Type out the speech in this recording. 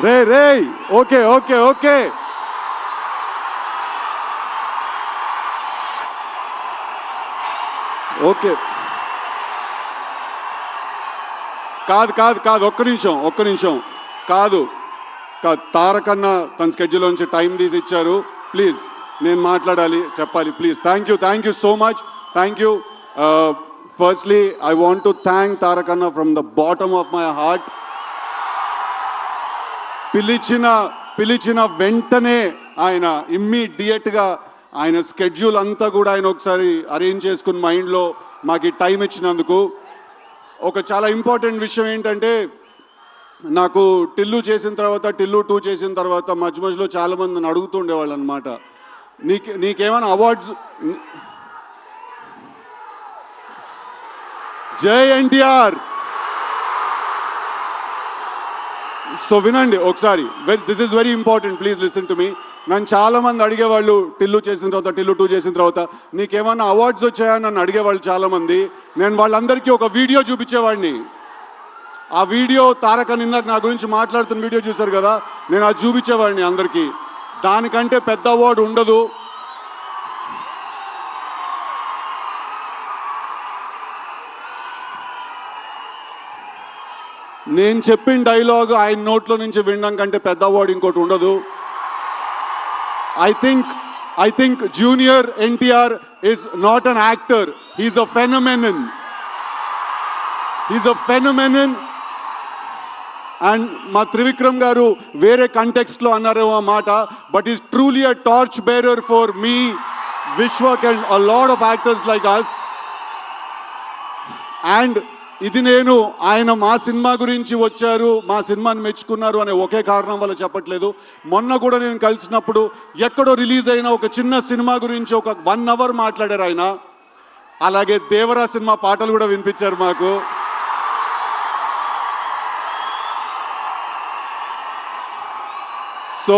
రే రే okay okay okay okay కాదు కాదు కాదు ఒక్క నిమిషం కాదు కాదు తారకన్న తన స్కెడ్యూల్ నుంచి టైం తీసి ఇచ్చారు. ప్లీజ్ నేను మాట్లాడాలి, చెప్పాలి. Please thank you so much. Thank you. Firstly I want to thank Tarakanna from the bottom of my heart. పిలిచిన వెంటనే ఆయన ఇమ్మీడియట్గా ఆయన స్కెడ్యూల్ అంతా కూడా ఆయన ఒకసారి అరేంజ్ చేసుకుని మైండ్లో మాకు ఈ టైం ఇచ్చినందుకు. ఒక చాలా ఇంపార్టెంట్ విషయం ఏంటంటే, నాకు టిల్లు చేసిన తర్వాత, టిల్లు 2 చేసిన తర్వాత మధ్యలో చాలామంది నన్ను అడుగుతుండేవాళ్ళు అనమాట, నీకేమైనా అవార్డ్స్. జై ఎన్టీఆర్. సో వినండి ఒకసారి, this is very important, please listen to me. నన్ను చాలామంది అడిగేవాళ్ళు టిల్లు చేసిన తర్వాత, టిల్లు 2 చేసిన తర్వాత నీకేమన్నా అవార్డ్స్ వచ్చాయని నన్ను అడిగేవాళ్ళు చాలామంది. నేను వాళ్ళందరికీ ఒక వీడియో చూపించేవాడిని. ఆ వీడియో తారకన్ ఇందాక నా గురించి మాట్లాడుతున్న వీడియో చూశారు కదా, నేను అది చూపించేవాడిని అందరికీ. దానికంటే పెద్ద అవార్డు ఉండదు. నేను చెప్పిన డైలాగ్ ఆయన నోట్లో నుంచి వినడం కంటే పెద్ద అవార్డు ఇంకోటి ఉండదు. I think Junior NTR is not an actor. He's a phenomenon. And మా త్రివిక్రమ్ గారు వేరే కంటెక్స్ట్లో అన్నారేమో ఆ మాట, but is truly a torch bearer for me, Vishwak and a lot of actors like us. And ఇది నేను ఆయన మా సినిమా గురించి వచ్చారు, మా సినిమాని మెచ్చుకున్నారు అనే ఒకే కారణం వల్ల చెప్పట్లేదు. మొన్న కూడా నేను కలిసినప్పుడు ఎక్కడో రిలీజ్ అయిన ఒక చిన్న సినిమా గురించి ఒక 1 hour మాట్లాడారు ఆయన. అలాగే దేవరా సినిమా పాటలు కూడా వినిపించారు మాకు. సో